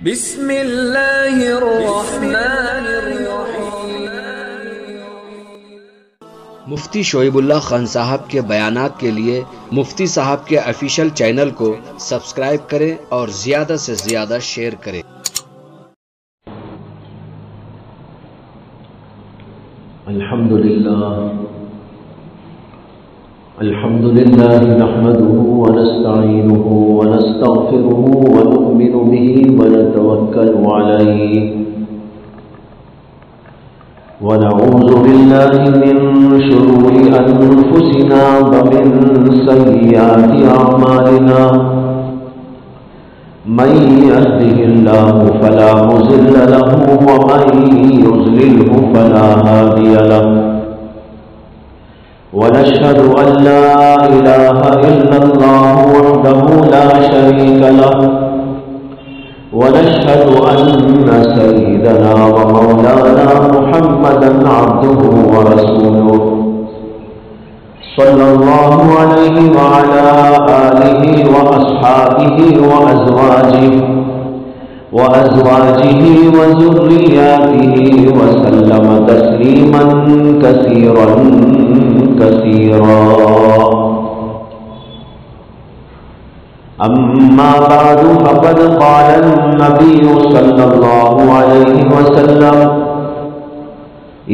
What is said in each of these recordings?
بسم اللہ الرحمن الرحیم۔ مفتی شعیب اللہ خان صاحب کے بیانات کے لیے مفتی صاحب کے آفیشیل چینل کو سبسکرائب کریں اور زیادہ سے زیادہ شیئر کریں۔ الحمد لله نحمده ونستعينه ونستغفره ونؤمن به ونتوكل عليه ونعوذ بالله من شرور أنفسنا ومن سيئات أعمالنا من يهده الله فلا مضل له ومن يضلله فلا هادي له ونشهد أن لا إله إلا الله وحده لا شريك له ونشهد أن سيدنا ومولانا محمدا عبده ورسوله صلى الله عليه وعلى آله وأصحابه وأزواجه وذرياته وسلم تسليما كثيرا أما بعد فقد قال النبي صلى الله عليه وسلم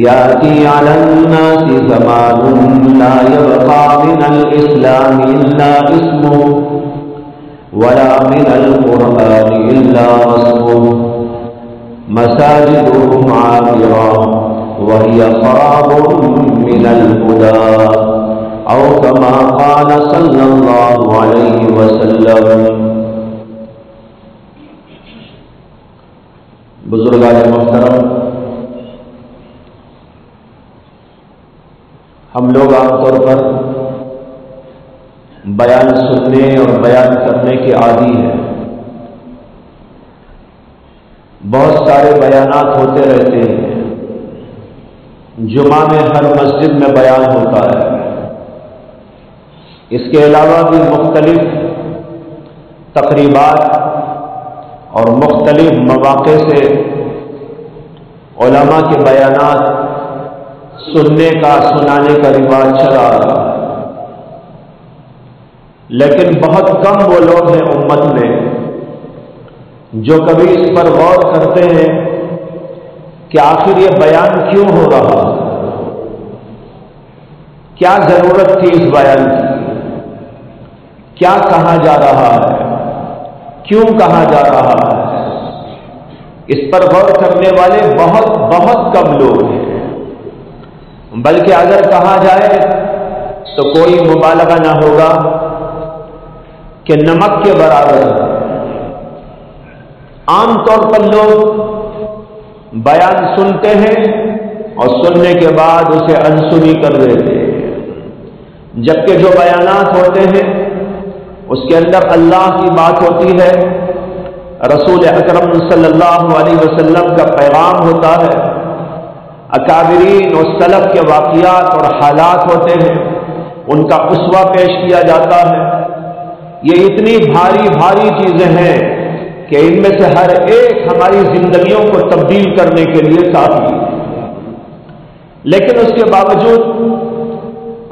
يأتي على الناس زمان لا يبقى من الإسلام إلا اسمه ولا من القرآن إلا رسمه مساجدهم عامرة وهي خراب من الهدى أو كما قال صلى الله عليه وسلم۔ بزرگان محترم، ہم لوگ عام طور پر بیان سننے اور بیان کرنے کے عادی ہیں۔ بہت سارے بیانات ہوتے رہتے ہیں، جمعہ میں ہر مسجد میں بیان ہوتا ہے۔ اس کے علاوہ بھی مختلف تقریبات اور مختلف مواقع سے علماء کے بیانات سننے کا سنانے کا رواج چلا رہا ہے، لیکن بہت کم وہ لوگ ہیں امت میں جو کبھی اس پر غور کرتے ہیں کہ آخر یہ بیان کیوں ہو رہا ہے، کیا ضرورت تھی اس بیان کی، کیا کہا جا رہا ہے، کیوں کہا جا رہا ہے۔ اس پر غور کرنے والے بہت بہت کم لوگ ہیں، بلکہ اگر کہا جائے تو کوئی مبالغہ نہ ہوگا کہ نمک کے برابر۔ عام طور پر لوگ بیان سنتے ہیں اور سننے کے بعد اسے انسنی کر دیتے ہیں، جبکہ جو بیانات ہوتے ہیں اس کے اندر اللہ کی بات ہوتی ہے، رسول اکرم صلی اللہ علیہ وسلم کا پیغام ہوتا ہے، اکابرین اور سلف کے واقعات اور حالات ہوتے ہیں، ان کا اسوہ پیش کیا جاتا ہے۔ یہ اتنی بھاری بھاری چیزیں ہیں کہ ان میں سے ہر ایک ہماری زندگیوں کو تبدیل کرنے کے لیے کافی ہے، لیکن اس کے باوجود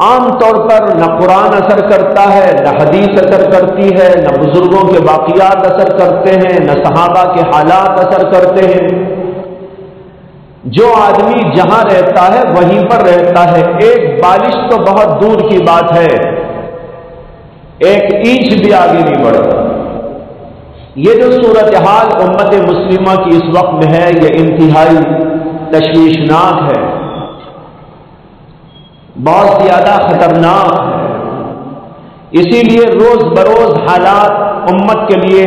عام طور پر نہ قرآن اثر کرتا ہے، نہ حدیث اثر کرتی ہے، نہ بزرگوں کے واقعات اثر کرتے ہیں، نہ صحابہ کے حالات اثر کرتے ہیں۔ جو آدمی جہاں رہتا ہے وہیں پر رہتا ہے، ایک بالش تو بہت دور کی بات ہے، ایک اینچ بھی آگے نہیں بڑھتا۔ یہ جو صورتحال امت مسلمہ کی اس وقت میں ہے، یہ انتہائی تشویشناک ہے، بہت زیادہ خطرناک ہے۔ اسی لیے روز بروز حالات امت کے لیے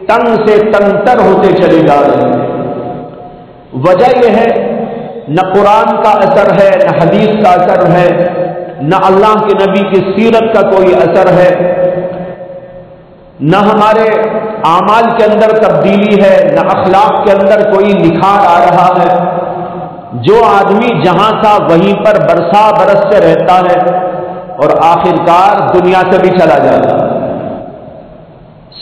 تنگ سے تنگ تر ہوتے چلے جا رہے ہیں۔ وجہ یہ ہے نہ قرآن کا اثر ہے، نہ حدیث کا اثر ہے، نہ اللہ کے نبی کی سیرت کا کوئی اثر ہے، نہ ہمارے اعمال کے اندر تبدیلی ہے، نہ اخلاق کے اندر کوئی نکھار آ رہا ہے۔ جو آدمی جہاں تھا وہیں پر برسا برس سے رہتا ہے اور آخر کار دنیا سے بھی چلا جاتا ہے۔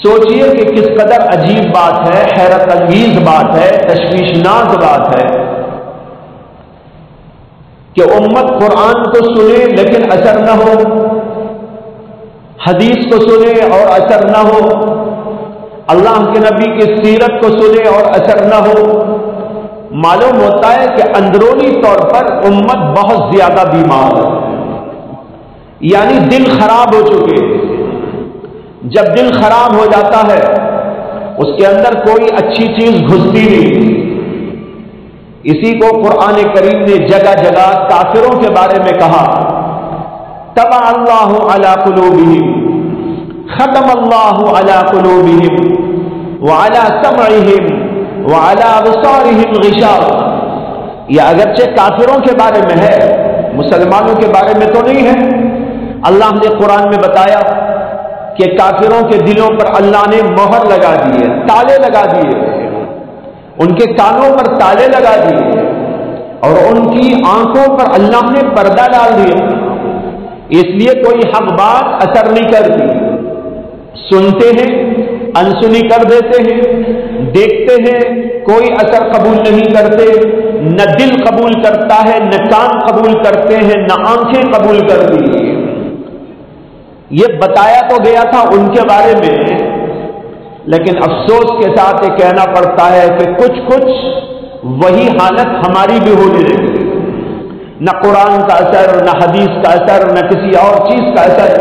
سوچئے کہ کس قدر عجیب بات ہے، حیرت انگیز بات ہے، تشویشناک بات ہے کہ امت قرآن کو سنے لیکن اثر نہ ہو، حدیث کو سنے اور اثر نہ ہو، اللہ کے نبی کی سیرت کو سنے اور اثر نہ ہو۔ معلوم ہوتا ہے کہ اندرونی طور پر امت بہت زیادہ بیمار ہے، یعنی دل خراب ہو چکے۔ جب دل خراب ہو جاتا ہے اس کے اندر کوئی اچھی چیز گھستی نہیں۔ اسی کو قرآن کریم نے جگہ جگہ کافروں کے بارے میں کہا، طبع اللہ علی قلوبہم، ختم اللہ علی قلوبہم وعلی سمعہم وعلی ابصارہم غشاوہ۔ یہ اگرچہ کافروں کے بارے میں ہے، مسلمانوں کے بارے میں تو نہیں ہے۔ اللہ نے قرآن میں بتایا کہ کافروں کے دلوں پر اللہ نے مہر لگا دیے، تالے لگا دیے، ان کے کانوں پر تالے لگا دیے اور ان کی آنکھوں پر اللہ نے پردہ ڈال دیا۔ اس لیے کوئی حق بات اثر نہیں کرتی، سنتے ہیں انسنی کر دیتے ہیں، دیکھتے ہیں کوئی اثر قبول نہیں کرتے، نہ دل قبول کرتا ہے، نہ کان قبول کرتے ہیں، نہ آنکھیں قبول کرتی ہیں۔ یہ بتایا تو گیا تھا ان کے بارے میں، لیکن افسوس کے ساتھ یہ کہنا پڑتا ہے کہ کچھ وہی حالت ہماری بھی ہونے لگی، نہ قرآن کا اثر، نہ حدیث کا اثر، نہ کسی اور چیز کا اثر۔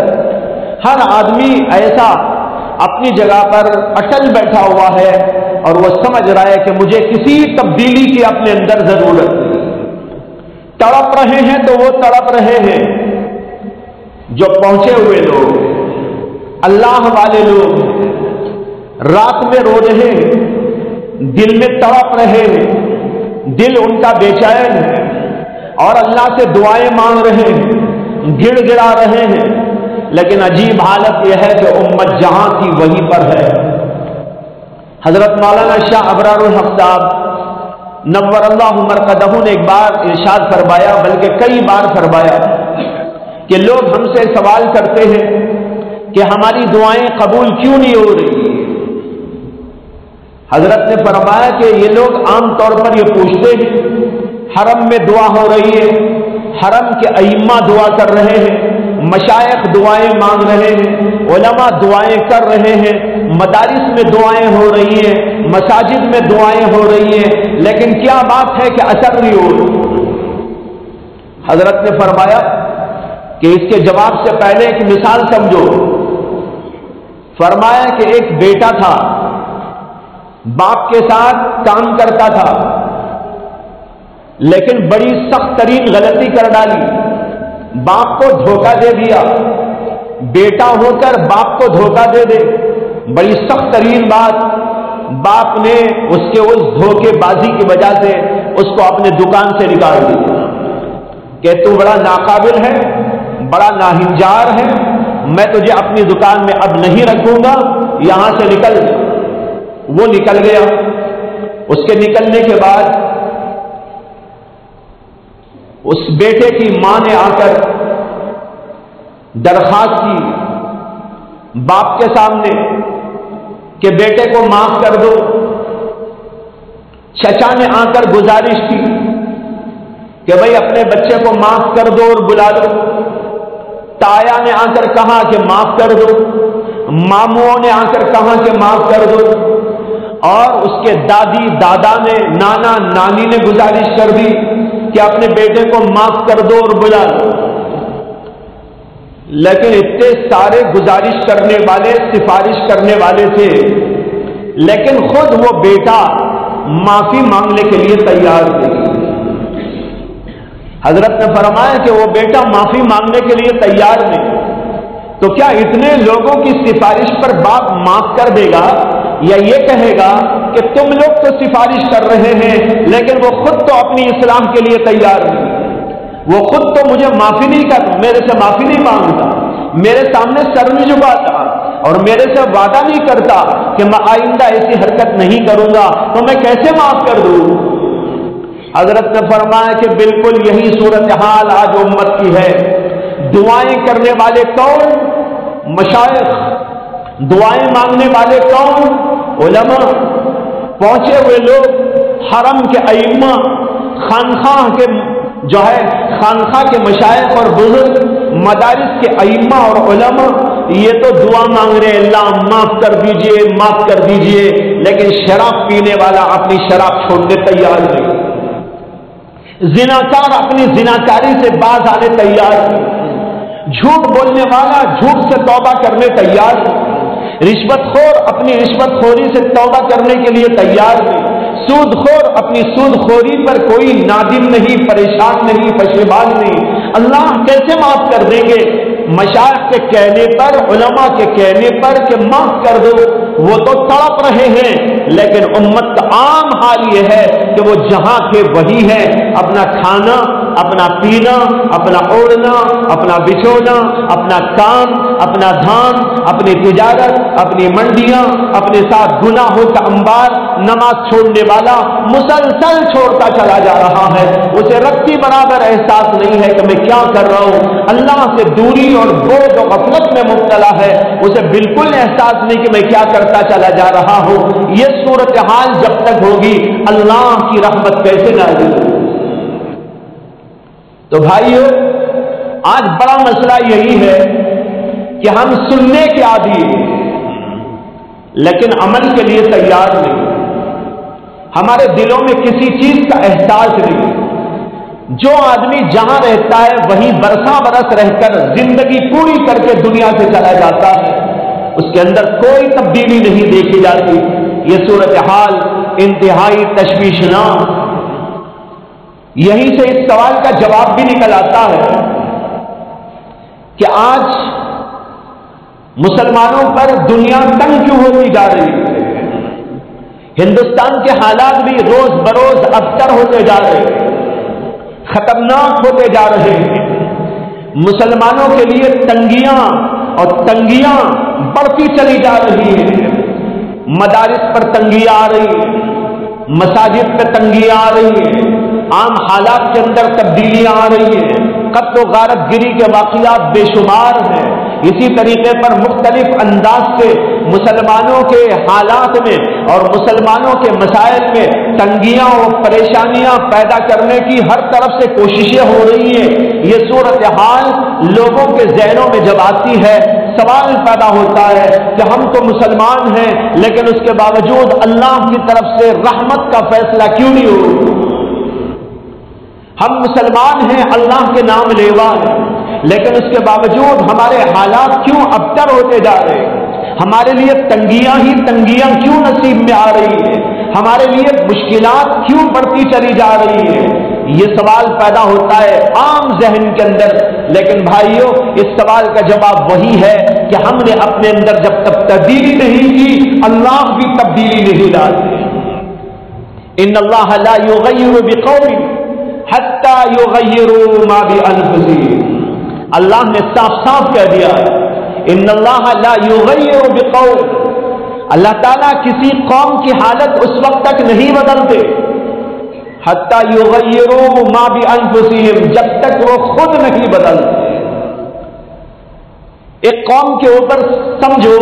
ہر آدمی ایسا اپنی جگہ پر اٹل بیٹھا ہوا ہے اور وہ سمجھ رہا ہے کہ مجھے کسی تبدیلی کی اپنے اندر ضرورت ہے۔ تڑپ رہے ہیں تو وہ تڑپ رہے ہیں جو پہنچے ہوئے لوگ، اللہ والے لوگ رات میں رو رہے ہیں، دل میں تڑپ رہے ہیں، دل ان کا بے چین ہے اور اللہ سے دعائیں مانگ رہے ہیں، گڑ گڑا رہے ہیں، لیکن عجیب حالت یہ ہے کہ امت جہاں تھی وہیں پر ہے۔ حضرت مولانا شاہ ابرار الحق صاحب نور اللہ مرقدہ نے ایک بار ارشاد فرمایا، بلکہ کئی بار فرمایا کہ لوگ ہم سے سوال کرتے ہیں کہ ہماری دعائیں قبول کیوں نہیں ہو رہی۔ حضرت نے فرمایا کہ یہ لوگ عام طور پر یہ پوچھتے ہیں، حرم میں دعا ہو رہی ہے، حرم کے ائمہ دعا کر رہے ہیں، مشائخ دعائیں مانگ رہے ہیں، علماء دعائیں کر رہے ہیں، مدارس میں دعائیں ہو رہی ہیں، مساجد میں دعائیں ہو رہی ہیں، لیکن کیا بات ہے کہ اثر نہیں ہو رہا۔ حضرت نے فرمایا کہ اس کے جواب سے پہلے ایک مثال سمجھو۔ فرمایا کہ ایک بیٹا تھا، باپ کے ساتھ کام کرتا تھا، لیکن بڑی سخت ترین غلطی کر ڈالی، باپ کو دھوکہ دے دیا۔ بیٹا ہو کر باپ کو دھوکہ دے دے، بڑی سخت ترین بات۔ باپ نے اس کے اس دھوکے بازی کی وجہ سے اس کو اپنے دکان سے نکال دیا کہ تو بڑا ناقابل ہے، بڑا ناہنجار ہے، میں تجھے اپنی دکان میں اب نہیں رکھوں گا، یہاں سے نکل۔ وہ نکل گیا۔ اس کے نکلنے کے بعد اس بیٹے کی ماں نے آ کر درخواست کی باپ کے سامنے کہ بیٹے کو معاف کر دو۔ چچا نے آ کر گزارش کی کہ بھائی اپنے بچے کو معاف کر دو اور بلا دو۔ تایا نے آ کر کہا کہ معاف کر دو، ماموں نے آ کر کہا کہ معاف کر دو، اور اس کے دادی دادا نے، نانا نانی نے گزارش کر دی کہ اپنے بیٹے کو معاف کر دو اور بلا دو۔ لیکن اتنے سارے گزارش کرنے والے، سفارش کرنے والے تھے، لیکن خود وہ بیٹا معافی مانگنے کے لیے تیار نہیں۔ حضرت نے فرمایا کہ وہ بیٹا معافی مانگنے کے لیے تیار نہیں، تو کیا اتنے لوگوں کی سفارش پر باپ معاف کر دے گا، یا یہ کہے گا کہ تم لوگ تو سفارش کر رہے ہیں لیکن وہ خود تو اپنی اصلاح کے لیے تیار نہیں، وہ خود تو مجھے معافی نہیں کرتا، میرے سے معافی نہیں مانگتا، میرے سامنے سر نہیں جھکاتا اور میرے سے وعدہ نہیں کرتا کہ میں آئندہ ایسی حرکت نہیں کروں گا، تو میں کیسے معاف کر دوں؟ حضرت نے فرمایا کہ بالکل یہی صورتحال آج امت کی ہے۔ دعائیں کرنے والے کون؟ مشائخ، دعائیں مانگنے والے کون؟ علماء، پہنچے ہوئے لوگ، حرم کے ائمہ، خانخواہ کے جو ہے خانخواہ کے مشائخ اور بزرگ، مدارس کے ائمہ اور علماء، یہ تو دعا مانگ رہے ہیں اللہ معاف کر دیجئے معاف کر دیجئے، لیکن شراب پینے والا اپنی شراب چھوڑنے تیار نہیں، زناکار اپنی زناکاری سے باز آنے تیار نہیں، جھوٹ بولنے والا جھوٹ سے توبہ کرنے تیار نہیں، رشوت خور اپنی رشوت خوری سے توبہ کرنے کے لیے تیار نہیں، سود خور اپنی سود خوری پر کوئی نادم نہیں، پریشان نہیں، پشیمان نہیں۔ اللہ کیسے معاف کر دیں گے؟ مشائخ کے کہنے پر، علماء کے کہنے پر کہ معاف کر دو، وہ تو تڑپ رہے ہیں، لیکن امت کا عام حال یہ ہے کہ وہ جہاں کے وہی ہے، اپنا کھانا، اپنا پینا، اپنا اوڑھنا، اپنا بچھونا، اپنا کام، اپنا دھان، اپنی تجارت، اپنی منڈیاں، اپنے ساتھ گناہوں کا انبار، نماز چھوڑنے والا مسلسل چھوڑتا چلا جا رہا ہے، اسے رتی برابر احساس نہیں ہے کہ میں کیا کر رہا ہوں، اللہ سے دوری اور بوجھ و غفلت میں مبتلا ہے، اسے بالکل احساس نہیں کہ میں کیا کرتا چلا جا رہا ہوں۔ یہ صورتحال جب تک ہوگی اللہ کی رحمت کیسے نازل ہوگی؟ تو بھائیو، آج بڑا مسئلہ یہی ہے کہ ہم سننے کے عادی ہیں لیکن عمل کے لیے تیار نہیں، ہمارے دلوں میں کسی چیز کا احساس نہیں۔ جو آدمی جہاں رہتا ہے وہیں برساں برس رہ کر زندگی پوری کر کے دنیا سے چلا جاتا ہے، اس کے اندر کوئی تبدیلی نہیں دیکھی جاتی۔ یہ صورتحال انتہائی تشویشناک، یہیں سے اس سوال کا جواب بھی نکل آتا ہے کہ آج مسلمانوں پر دنیا تنگ کیوں ہوتی جا رہی ہے؟ ہندوستان کے حالات بھی روز بروز ابتر ہوتے جا رہے ہیں، خطرناک ہوتے جا رہے ہیں، مسلمانوں کے لیے تنگیاں اور تنگیاں بڑھتی چلی جا رہی ہیں، مدارس پر تنگیاں آ رہی ہیں، مساجد پہ تنگیاں آ رہی ہیں، عام حالات کے اندر تبدیلیاں آ رہی ہیں، قتل و غارت گری کے واقعات بے شمار ہیں۔ اسی طریقے پر مختلف انداز سے مسلمانوں کے حالات میں اور مسلمانوں کے مسائل میں تنگیاں اور پریشانیاں پیدا کرنے کی ہر طرف سے کوششیں ہو رہی ہیں۔ یہ صورتحال لوگوں کے ذہنوں میں جب آتی ہے، سوال پیدا ہوتا ہے کہ ہم تو مسلمان ہیں لیکن اس کے باوجود اللہ کی طرف سے رحمت کا فیصلہ کیوں نہیں ہو رہا؟ ہم مسلمان ہیں، اللہ کے نام لیوا ہیں، لیکن اس کے باوجود ہمارے حالات کیوں ابتر ہوتے جا رہے ہیں؟ ہمارے لیے تنگیاں ہی تنگیاں کیوں نصیب میں آ رہی ہیں؟ ہمارے لیے مشکلات کیوں بڑھتی چلی جا رہی ہیں؟ یہ سوال پیدا ہوتا ہے عام ذہن کے اندر، لیکن بھائیوں اس سوال کا جواب وہی ہے کہ ہم نے اپنے اندر جب تک تبدیلی نہیں کی، اللہ بھی تبدیلی نہیں لاتے۔ ان اللہ لا یغیر بقوم حتی یغیروا ما بانفسہم، اللہ نے صاف صاف کہہ دیا ہے ان اللہ لا یغیر بقوم، اللہ تعالیٰ کسی قوم کی حالت اس وقت تک نہیں بدلتے حتی یغیروا ما بانفسہم، جب تک وہ خود نہیں بدلتے۔ ایک قوم کے اوپر سمجھو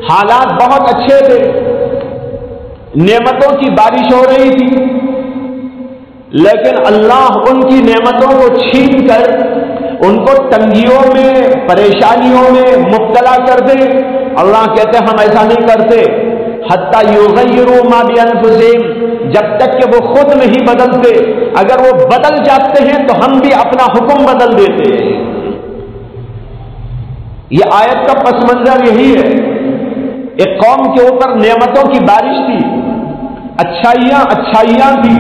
حالات بہت اچھے تھے، نعمتوں کی بارش ہو رہی تھی، لیکن اللہ ان کی نعمتوں کو چھین کر ان کو تنگیوں میں پریشانیوں میں مبتلا کر دے۔ اللہ کہتے ہیں ہم ایسا نہیں کرتے، حتی یغیروا ما بانفسہم، جب تک کہ وہ خود نہیں بدلتے، اگر وہ بدل جاتے ہیں تو ہم بھی اپنا حکم بدل دیتے ہیں۔ یہ آیت کا پس منظر یہی ہے، ایک قوم کے اوپر نعمتوں کی بارش تھی، اچھائیاں تھی،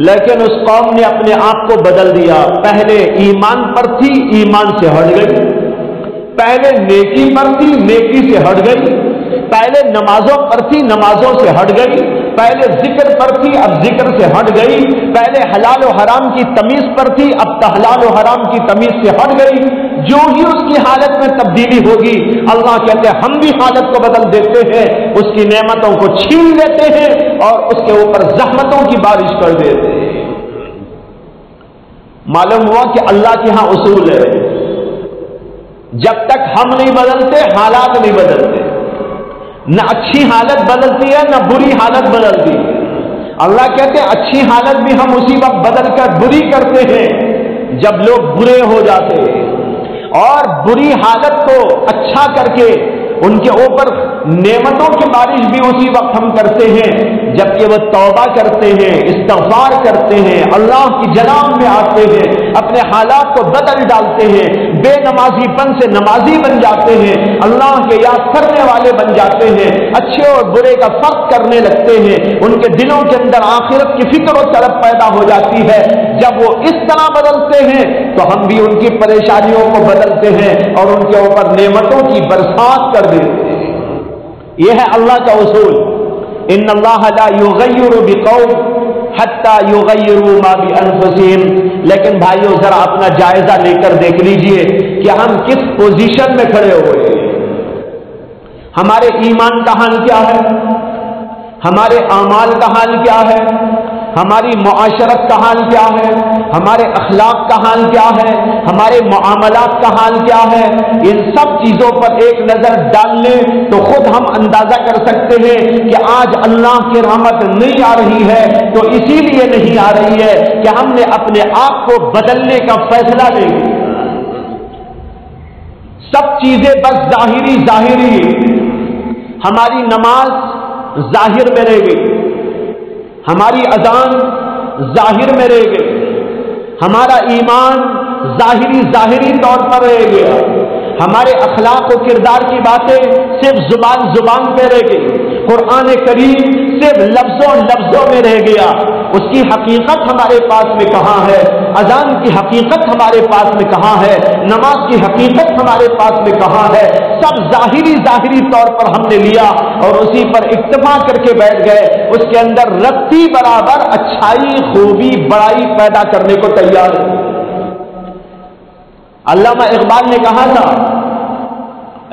لیکن اس قوم نے اپنے آپ کو بدل دیا۔ پہلے ایمان پر تھی، ایمان سے ہٹ گئی، پہلے نیکی پر تھی، نیکی سے ہٹ گئی، پہلے نمازوں پر تھی، نمازوں سے ہٹ گئی، پہلے ذکر پر تھی، اب ذکر سے ہٹ گئی، پہلے حلال و حرام کی تمیز پر تھی، اب حلال و حرام کی تمیز سے ہٹ گئی۔ جو ہی اس کی حالت میں تبدیلی ہوگی، اللہ کہتے ہیں ہم بھی حالت کو بدل دیتے ہیں، اس کی نعمتوں کو چھین لیتے ہیں اور اس کے اوپر زحمتوں کی بارش کر دیتے ہیں۔ معلوم ہوا کہ اللہ کے ہاں اصول ہے، جب تک ہم نہیں بدلتے حالات نہیں بدلتے، نہ اچھی حالت بدلتی ہے نہ بری حالت بدلتی ہے۔ اللہ کہتے ہیں اچھی حالت بھی ہم اسی وقت بدل کر بری کرتے ہیں جب لوگ برے ہو جاتے ہیں، اور بری حالت کو اچھا کر کے ان کے اوپر نعمتوں کی بارش بھی اسی وقت ہم کرتے ہیں جبکہ وہ توبہ کرتے ہیں، استغفار کرتے ہیں، اللہ کی جناب میں آتے ہیں، اپنے حالات کو بدل ڈالتے ہیں، بے نمازی پن سے نمازی بن جاتے ہیں، اللہ کے یاد کرنے والے بن جاتے ہیں، اچھے اور برے کا فرق کرنے لگتے ہیں، ان کے دلوں کے اندر آخرت کی فکر و طلب پیدا ہو جاتی ہے۔ جب وہ اس طرح بدلتے ہیں تو ہم بھی ان کی پریشانیوں کو بدلتے ہیں اور ان کے اوپر نعمتوں کی برسات کر دیتے ہیں۔ یہ ہے اللہ کا اصول، ان اللہ لا یغیر بقوم حتی یغیروا ما بانفسہم۔ لیکن بھائیو ذرا اپنا جائزہ لے کر دیکھ لیجئے کہ ہم کس پوزیشن میں کھڑے ہوئے ہیں۔ ہمارے ایمان کا حال کیا ہے، ہمارے اعمال کا حال کیا ہے، ہماری معاشرت کا حال کیا ہے، ہمارے اخلاق کا حال کیا ہے، ہمارے معاملات کا حال کیا ہے۔ ان سب چیزوں پر ایک نظر ڈال لیں تو خود ہم اندازہ کر سکتے ہیں کہ آج اللہ کی رحمت نہیں آ رہی ہے تو اسی لیے نہیں آ رہی ہے کہ ہم نے اپنے آپ کو بدلنے کا فیصلہ لے لیا۔ سب چیزیں بس ظاہری، ہماری نماز ظاہر میں رہ گئی، ہماری اذان ظاہر میں رہ گئی، ہمارا ایمان ظاہری طور پر رہ گیا، ہمارے اخلاق و کردار کی باتیں صرف زبان پہ رہ گئی، قرآن کریم صرف لفظوں میں رہ گیا۔ اس کی حقیقت ہمارے پاس میں کہاں ہے؟ اذان کی حقیقت ہمارے پاس میں کہاں ہے؟ نماز کی حقیقت ہمارے پاس میں کہاں ہے؟ سب ظاہری طور پر ہم نے لیا اور اسی پر اکتفا کر کے بیٹھ گئے، اس کے اندر رتی برابر اچھائی، خوبی، بڑائی پیدا کرنے کو تیار ہے۔ علامہ اقبال نے کہا تھا،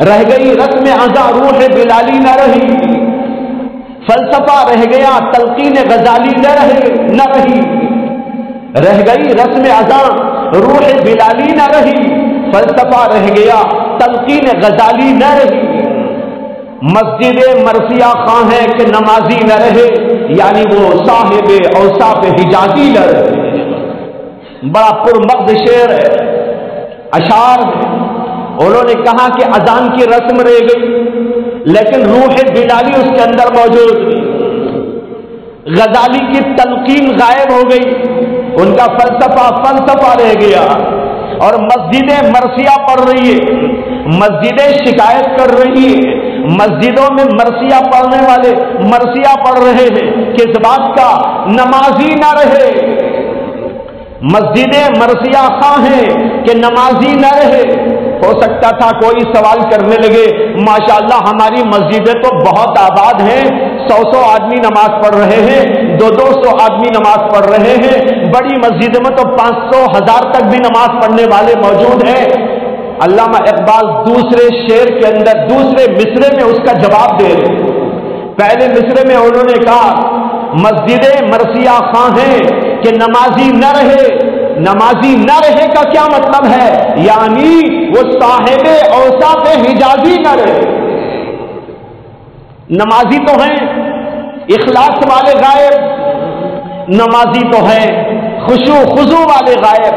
رہ گئی رسم ازاں روح بلالی نہ رہی، فلسفہ رہ گیا تلقین غزالی نہ رہی، رہ گئی رسم ازاں روح بلالی نہ رہی، فلسفہ رہ گیا تلقین غزالی نہ رہی۔ مسجد مرثیہ خواہ ہے کہ نمازی نہ رہے، یعنی وہ صاحب اوصاف حجازی نہ رہے۔ بڑا پرمغز شعر ہے، اشعار ہے۔ انہوں نے کہا کہ اذان کی رسم رہ گئی لیکن روح بلالی اس کے اندر موجود نہیں، غزالی کی تلقین غائب ہو گئی، ان کا فلسفہ رہ گیا، اور مسجدیں مرثیہ پڑھ رہی ہے، مسجدیں شکایت کر رہی ہے، مسجدوں میں مرثیہ پڑھنے والے مرثیہ پڑھ رہے ہیں کس بات کا؟ نمازی نہ رہے۔ مسجدیں مرثیہ خواہ ہیں کہ نمازی نہ رہے۔ ہو سکتا تھا کوئی سوال کرنے لگے، ماشاءاللہ ہماری مسجدیں تو بہت آباد ہیں، 100 آدمی نماز پڑھ رہے ہیں، 200 آدمی نماز پڑھ رہے ہیں، بڑی مسجد میں تو 500 1000 تک بھی نماز پڑھنے والے موجود ہیں۔ علامہ اقبال دوسرے شعر کے اندر دوسرے مصرے میں اس کا جواب دے رہے۔ پہلے مصرے میں انہوں نے کہا مسجدیں مرثیہ خواہ ہیں کہ نمازی نہ رہے۔ نمازی نہ رہے کا کیا مطلب ہے؟ یعنی وہ صاحب اوصاف حجازی نہ رہے۔ نمازی تو ہیں اخلاص والے غائب، نمازی تو ہیں خشوع خضوع والے غائب،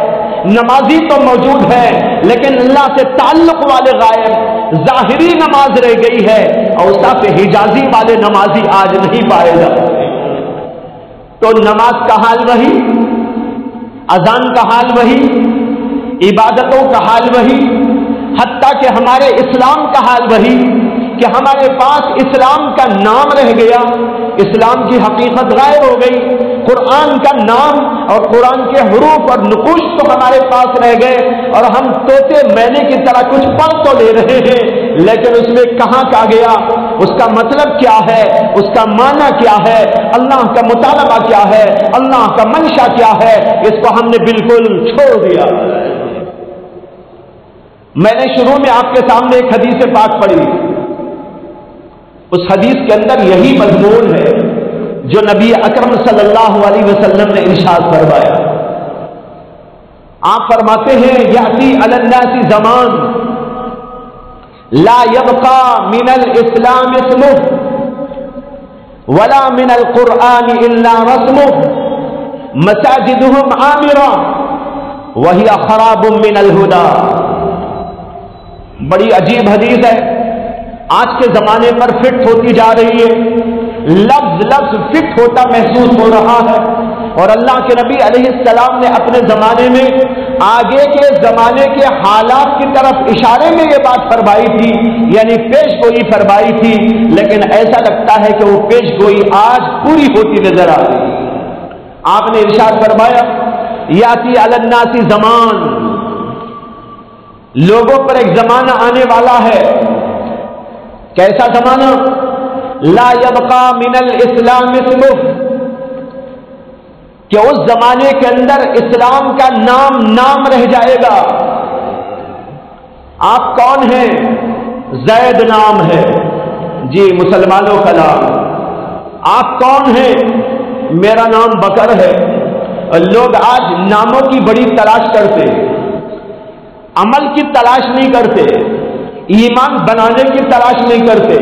نمازی تو موجود ہے لیکن اللہ سے تعلق والے غائب، ظاہری نماز رہ گئی ہے، اوصاف حجازی والے نمازی آج نہیں پائے جاتے۔ تو نماز کا حال وہی، اذان کا حال وہی، عبادتوں کا حال وہی، حتیٰ کہ ہمارے اسلام کا حال وہی کہ ہمارے پاس اسلام کا نام رہ گیا، اسلام کی حقیقت غائب ہو گئی، قرآن کا نام اور قرآن کے حروف اور نقوش تو ہمارے پاس رہ گئے، اور ہم طوطے مینے کی طرح کچھ پڑھ تو لے رہے ہیں لیکن اس میں کہاں کا گیا، اس کا مطلب کیا ہے، اس کا معنی کیا ہے، اللہ کا مطالبہ کیا ہے، اللہ کا منشا کیا ہے، اس کو ہم نے بالکل چھوڑ دیا۔ میں نے شروع میں آپ کے سامنے ایک حدیث پاک پڑھی، اس حدیث کے اندر یہی مضمون ہے جو نبی اکرم صلی اللہ علیہ وسلم نے ارشاد فرمایا۔ آپ فرماتے ہیں یاتی علی الناس زمان لا یبقى من الاسلام اسمه ولا من القرآن الا رسمه مساجدهم عامرة وهي خراب من الهدى. بڑی عجیب حدیث ہے، آج کے زمانے پر فٹ ہوتی جا رہی ہے، لفظ لفظ فٹ ہوتا محسوس ہو رہا ہے. اور اللہ کے نبی علیہ السلام نے اپنے زمانے میں آگے کے زمانے کے حالات کی طرف اشارے میں یہ بات فرمائی تھی، یعنی پیش گوئی فرمائی تھی، لیکن ایسا لگتا ہے کہ وہ پیش گوئی آج پوری ہوتی نظر آ رہی ہے. آپ نے ارشاد فرمایا یاتی علی الناس زمان، لوگوں پر ایک زمانہ آنے والا ہے. کیسا زمانہ؟ لا یبقى من الاسلام اسمه، کہ اس زمانے کے اندر اسلام کا نام رہ جائے گا. آپ کون ہیں؟ زید نام ہے، جی مسلمانوں کا نام. آپ کون ہیں؟ میرا نام بکر ہے. لوگ آج ناموں کی بڑی تلاش کرتے، عمل کی تلاش نہیں کرتے، ایمان بنانے کی تلاش نہیں کرتے.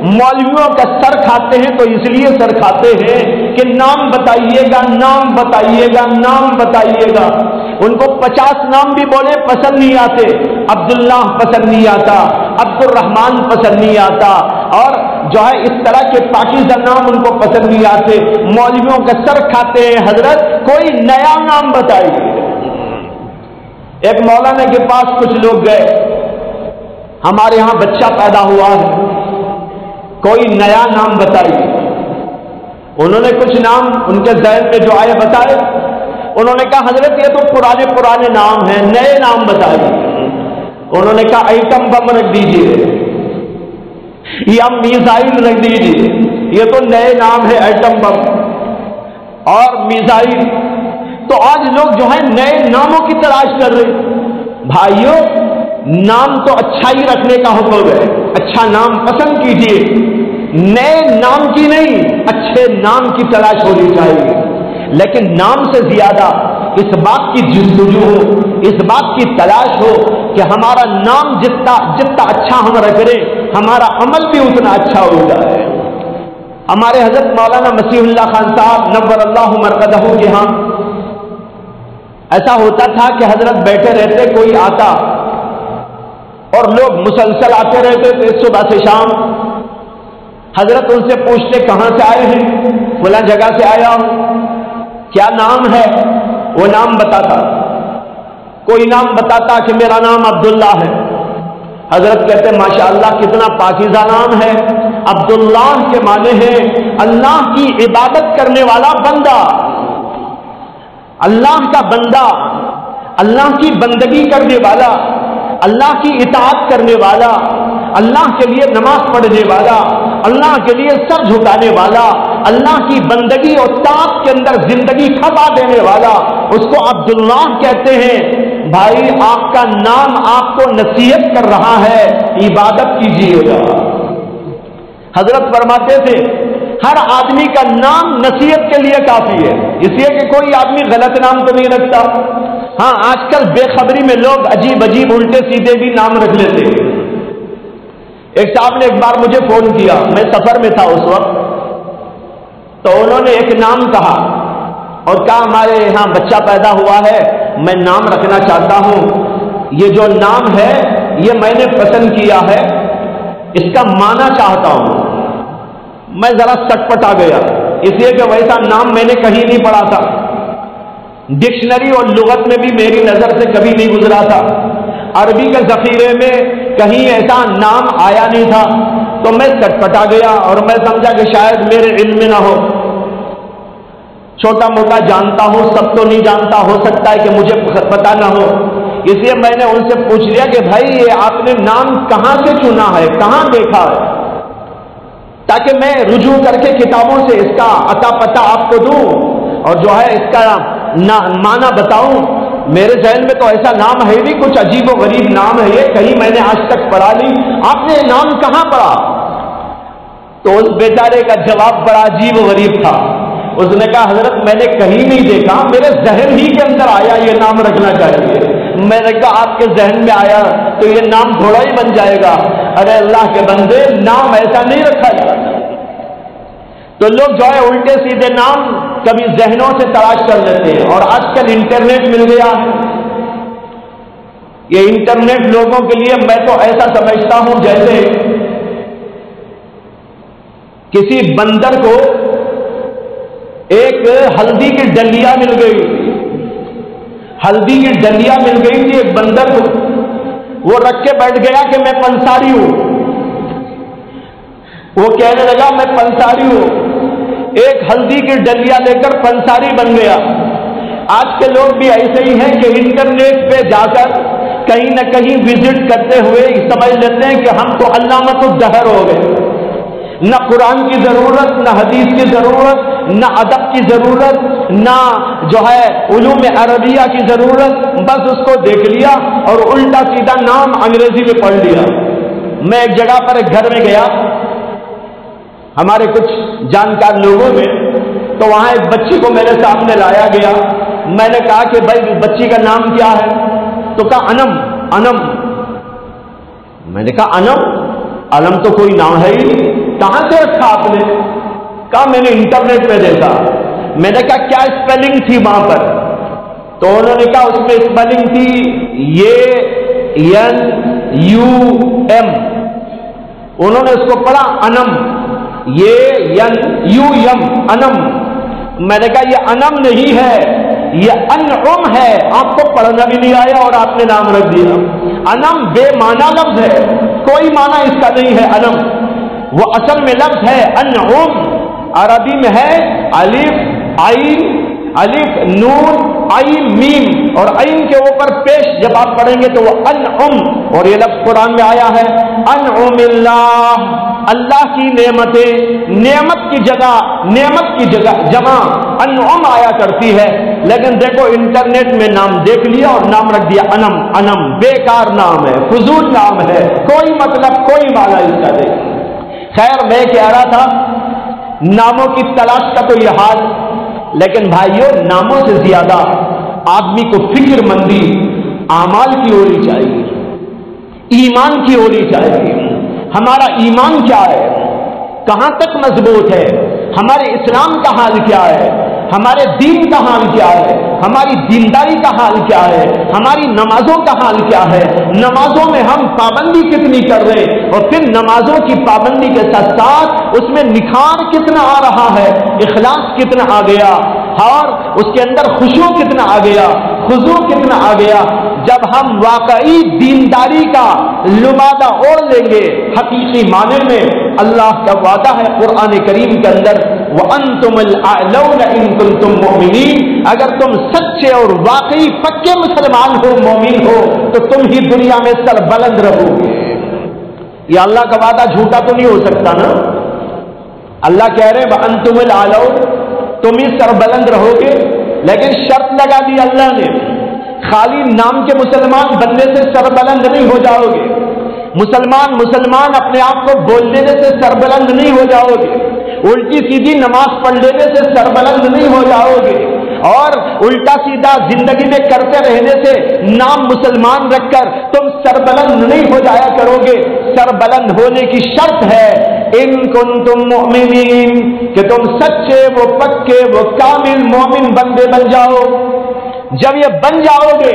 مولویوں کا سر کھاتے ہیں تو اس لیے سر کھاتے ہیں کہ نام بتائیے گا، نام بتائیے گا، نام بتائیے گا. ان کو 50 نام بھی بولے پسند نہیں آتے. عبداللہ پسند نہیں آتا، عبد الرحمان پسند نہیں آتا، اور جو ہے اس طرح کے پاکیزہ نام ان کو پسند نہیں آتے. مولویوں کا سر کھاتے ہیں حضرت کوئی نیا نام بتائیے. ایک مولانا کے پاس کچھ لوگ گئے، ہمارے ہاں بچہ پیدا ہوا ہے، کوئی نیا نام بتائیے. انہوں نے کچھ نام ان کے ذہن میں جو آئے بتائے. انہوں نے کہا حضرت یہ تو پرانے نام ہیں، نئے نام بتائیے. انہوں نے کہا ایٹم بم رکھ دیجئے یا میزائل رکھ دیجئے. یہ تو نئے نام ہے، ایٹم بم اور میزائل. تو آج لوگ جو ہے نئے ناموں کی تلاش کر رہے. بھائیوں، نام تو اچھا ہی رکھنے کا حکم ہے، اچھا نام پسند کیجیے، نئے نام کی نہیں، اچھے نام کی تلاش ہونی چاہیے. لیکن نام سے زیادہ اس بات کی جستجو ہو، اس بات کی تلاش ہو کہ ہمارا نام جتنا اچھا ہم رکھ رہے، ہمارا عمل بھی اتنا اچھا ہو جائے. ہمارے حضرت مولانا مسیح اللہ خان صاحب نور اللہ مرقدہ کے ہاں ایسا ہوتا تھا کہ حضرت بیٹھے رہتے، کوئی آتا اور لوگ مسلسل آتے رہتے تھے صبح سے شام. حضرت ان سے پوچھتے کہاں سے آئے ہیں؟ فلاں جگہ سے آیا ہوں. کیا نام ہے؟ وہ نام بتاتا. کوئی نام بتاتا کہ میرا نام عبداللہ ہے. حضرت کہتے ماشاءاللہ کتنا پاکیزہ نام ہے. عبداللہ کے معنی ہے اللہ کی عبادت کرنے والا بندہ، اللہ کا بندہ، اللہ کی بندگی کرنے والا، اللہ کی اطاعت کرنے والا، اللہ کے لیے نماز پڑھنے والا، اللہ کے لیے سر جھکانے والا، اللہ کی بندگی اور طاعت کے اندر زندگی کھپا دینے والا، اس کو عبداللہ کہتے ہیں. بھائی آپ کا نام آپ کو نصیحت کر رہا ہے، عبادت کیجیے گا. حضرت فرماتے تھے ہر آدمی کا نام نصیحت کے لیے کافی ہے، اس لیے کہ کوئی آدمی غلط نام تو نہیں رکھتا. ہاں آج کل بے خبری میں لوگ عجیب الٹے سیدھے بھی نام رکھ لیتے ہیں. ایک صاحب نے ایک بار مجھے فون کیا، میں سفر میں تھا اس وقت، تو انہوں نے ایک نام کہا اور کہا ہمارے یہاں بچہ پیدا ہوا ہے، میں نام رکھنا چاہتا ہوں. یہ جو نام ہے یہ میں نے پسند کیا ہے، اس کا معنی چاہتا ہوں. میں ذرا سٹپٹ آ گیا، اس لیے کہ ویسا نام میں نے کہیں نہیں پڑھا تھا، ڈکشنری اور لغت میں بھی میری نظر سے کبھی نہیں گزرا تھا، عربی کے ذخیرے میں کہیں ایسا نام آیا نہیں تھا. تو میں سٹپٹا گیا اور میں سمجھا کہ شاید میرے علم میں نہ ہو. چھوٹا موٹا جانتا ہوں، سب تو نہیں جانتا، ہو سکتا ہے کہ مجھے پتا نہ ہو. اس لیے میں نے ان سے پوچھ لیا کہ بھائی یہ آپ نے نام کہاں سے چنا ہے، کہاں دیکھا ہے، تاکہ میں رجوع کر کے کتابوں سے اس کا اتا پتا آپ کو دوں اور جو ہے اس کا معنی بتاؤں. میرے ذہن میں تو ایسا نام ہے نہیں، کچھ عجیب و غریب نام ہے یہ، کہیں میں نے آج تک پڑھا نہیں. آپ نے نام کہاں پڑھا؟ تو اس بیچارے کا جواب بڑا عجیب و غریب تھا. اس نے کہا حضرت میں نے کہیں نہیں دیکھا، میرے ذہن ہی کے اندر آیا یہ نام رکھنا چاہیے. میں نے کہا آپ کے ذہن میں آیا تو یہ نام تھوڑا ہی بن جائے گا. ارے اللہ کے بندے، نام ایسا نہیں رکھا جاتا. تو لوگ جو ہے الٹے سیدھے نام کبھی ذہنوں سے تلاش کر لیتے ہیں. اور آج کل انٹرنیٹ مل گیا ہے. یہ انٹرنیٹ لوگوں کے لیے میں تو ایسا سمجھتا ہوں جیسے کسی بندر کو ایک ہلدی کی ڈلیا مل گئی. ہلدی کی ڈلیا مل گئی تھی ایک بندر کو. وہ رکھ کے بیٹھ گیا کہ میں پنساری ہوں. وہ کہنے لگا میں پنساری ہوں. ایک ہلدی کی ڈلیا لے کر پنساری بن گیا. آج کے لوگ بھی ایسے ہی ہیں کہ انٹرنیٹ پہ جا کر کہیں نہ کہیں وزٹ کرتے ہوئے سمجھ لیتے ہیں کہ ہم تو علامت الدہر ہو گئے. نہ قرآن کی ضرورت، نہ حدیث کی ضرورت، نہ ادب کی ضرورت، نہ جو ہے علوم عربیہ کی ضرورت. بس اس کو دیکھ لیا اور الٹا سیدھا نام انگریزی میں پڑھ لیا. میں ایک جگہ پر ایک گھر میں گیا ہمارے کچھ جانکار لوگوں میں، تو وہاں ایک بچی کو میرے سامنے لایا گیا. میں نے کہا کہ بھائی بچی کا نام کیا ہے؟ تو کہا انم. انم. میں نے کہا انم؟ انم تو کوئی نام ہے ہی. کہاں سے رکھا آپ نے؟ کہا میں نے انٹرنیٹ پہ دیکھا. میں نے کہا کیا اسپیلنگ تھی وہاں پر؟ تو انہوں نے کہا اس میں اسپیلنگ تھی ANUM. انہوں نے اس کو پڑھا انم. ANUM انم. میں نے کہا یہ انم نہیں ہے، یہ انعم ہے. آپ کو پڑھنا بھی نہیں آیا اور آپ نے نام رکھ دیا. انم بے معنی لفظ ہے، کوئی معنی اس کا نہیں ہے. انم وہ اصل میں لفظ ہے انعم. عربی میں ہے الف عین، الف نون عین میم، اور عین کے اوپر پیش جب آپ پڑھیں گے تو وہ انعم. اور یہ لفظ قرآن میں آیا ہے انعم اللہ. اللہ کی نعمتیں، نعمت کی جگہ جمع انعم آیا کرتی ہے. لیکن دیکھو انٹرنیٹ میں نام دیکھ لیا اور نام رکھ دیا انم. انم بیکار نام ہے، فضول نام ہے، کوئی مطلب کوئی معنی اس کا نہیں. خیر میں کہہ رہا تھا ناموں کی تلاش کا تو یہ حال. لیکن بھائیوں ناموں سے زیادہ آدمی کو فکر مندی اعمال کی ہونی چاہیے، ایمان کی ہونی چاہیے. ہمارا ایمان کیا ہے؟ کہاں تک مضبوط ہے؟ ہمارے اسلام کا حال کیا ہے؟ ہمارے دین کا حال کیا ہے؟ ہماری دینداری کا حال کیا ہے؟ ہماری نمازوں کا حال کیا ہے؟ نمازوں میں ہم پابندی کتنی کر رہے ہیں؟ اور پھر نمازوں کی پابندی کے ساتھ ساتھ اس میں نکھار کتنا آ رہا ہے، اخلاص کتنا آ گیا، اور اس کے اندر خشوع کتنا آ گیا، خضوع کتنا آ گیا. جب ہم واقعی دینداری کا لبادہ اوڑھ لیں گے حقیقی معنی میں، اللہ کا وعدہ ہے قرآن کریم کے اندر وَأَنْتُمُ الْأَعْلَوْنَ إِن كُنتُم مُؤْمِنِينَ. اگر تم سچے اور واقعی پکے مسلمان ہو، مومن ہو، تو تم ہی دنیا میں سر بلند رہو گے. یہ اللہ کا وعدہ جھوٹا تو نہیں ہو سکتا نا. اللہ کہہ رہے ہیں وَأَنْتُمُ الْأَعْلَوْنَ، تم ہی سر بلند رہو گے. لیکن شرط لگا دی اللہ نے، خالی نام کے مسلمان بننے سے سر بلند نہیں ہو جاؤ گے. مسلمان اپنے آپ کو بول دینے سے سربلند نہیں ہو جاؤ گے. الٹی سیدھی نماز پڑھ لینے سے سربلند نہیں ہو جاؤ گے. اور الٹا سیدھا زندگی میں کرتے رہنے سے نام مسلمان رکھ کر تم سربلند نہیں ہو جایا کرو گے. سربلند ہونے کی شرط ہے ان کنتم مؤمنین، کہ تم سچے، وہ پکے، وہ کامل مومن بندے بن جاؤ. جب یہ بن جاؤ گے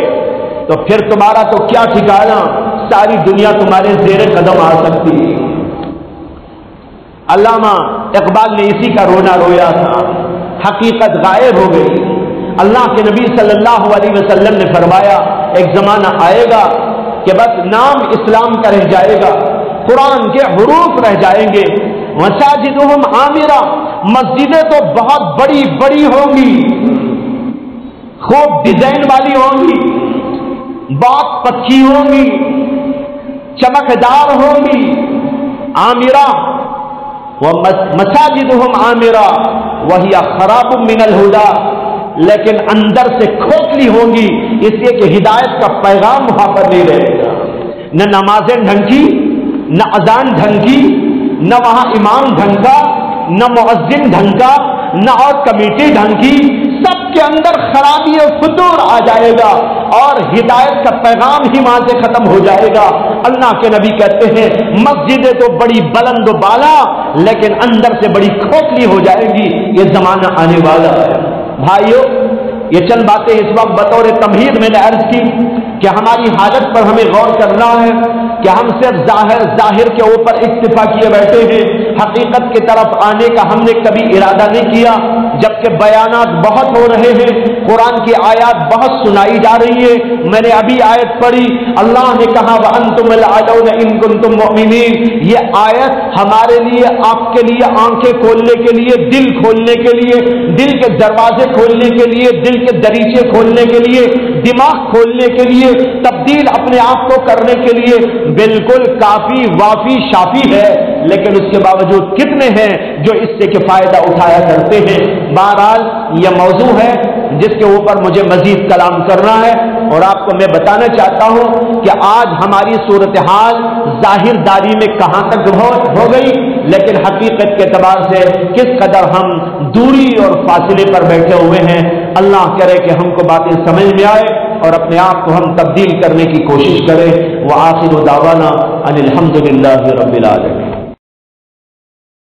تو پھر تمہارا تو کیا ٹھکانا، ساری دنیا تمہارے زیر قدم آ سکتی ہے. علامہ اقبال نے اسی کا رونا رویا تھا. حقیقت غائب ہو گئی. اللہ کے نبی صلی اللہ علیہ وسلم نے فرمایا ایک زمانہ آئے گا کہ بس نام اسلام کا رہ جائے گا، قرآن کے حروف رہ جائیں گے. مساجدہم عامرہ، مسجدیں تو بہت بڑی بڑی ہوں گی، خوب ڈیزائن والی ہوں گی، بہت پکی ہوں گی، چمکدار ہوں گی. عامرہ مساجدہم عامرہ وہی خراب من الہدی، لیکن اندر سے کھوکھلی ہوں گی، اس لیے کہ ہدایت کا پیغام وہاں پر نہیں رہے گا. نہ نمازیں ڈھنگ کی، نہ اذان ڈھنگ کی، نہ وہاں امام ڈھنگ کا، نہ مؤذن ڈھنگ کا، نہ اور کمیٹی ڈھنگ کی. سب کے اندر خرابی اور فتور آ جائے گا. اور ہدایت کا پیغام ہی وہاں سے ختم ہو جائے گا۔ اللہ کے نبی کہتے ہیں مسجدیں تو بڑی بلند و بالا لیکن اندر سے بڑی کھوکھلی ہو جائے گی، یہ زمانہ آنے والا ہے۔ بھائیو، یہ چند باتیں اس وقت بطور تمہید میں نے عرض کی کہ ہماری حالت پر ہمیں غور کرنا ہے کہ ہم صرف ظاہر کے اوپر اکتفا کیے بیٹھے ہیں، حقیقت کی طرف آنے کا ہم نے کبھی ارادہ نہیں کیا، جبکہ بیانات بہت ہو رہے ہیں، قرآن کی آیات بہت سنائی جا رہی ہے۔ میں نے ابھی آیت پڑھی، اللہ نے کہا وَأَنْتُمُ الْأَعْلَوْنَ إِن كُنتُم مُؤْمِنِينَ۔ یہ آیت ہمارے لیے، آپ کے لیے آنکھیں کھولنے کے لیے، دل کھولنے کے لیے، دل کے دروازے کھولنے کے لیے، دل کے دریچے کھولنے کے لیے، دماغ کھولنے کے لیے، تبدیل اپنے آپ کو کرنے کے لیے بالکل کافی وافی شافی ہے۔ لیکن اس کے باوجود کتنے ہیں جو اس سے کہ فائدہ اٹھایا کرتے ہیں۔ بہرحال یہ موضوع ہے جس کے اوپر مجھے مزید کلام کرنا ہے، اور آپ کو میں بتانا چاہتا ہوں کہ آج ہماری صورتحال ظاہر داری میں کہاں تک ہو گئی، لیکن حقیقت کے اعتبار سے کس قدر ہم دوری اور فاصلے پر بیٹھے ہوئے ہیں۔ اللہ کرے کہ ہم کو باتیں سمجھ میں آئے اور اپنے آپ کو ہم تبدیل کرنے کی کوشش کریں۔ وآخر دعوانا ان الحمد للہ رب العالمین۔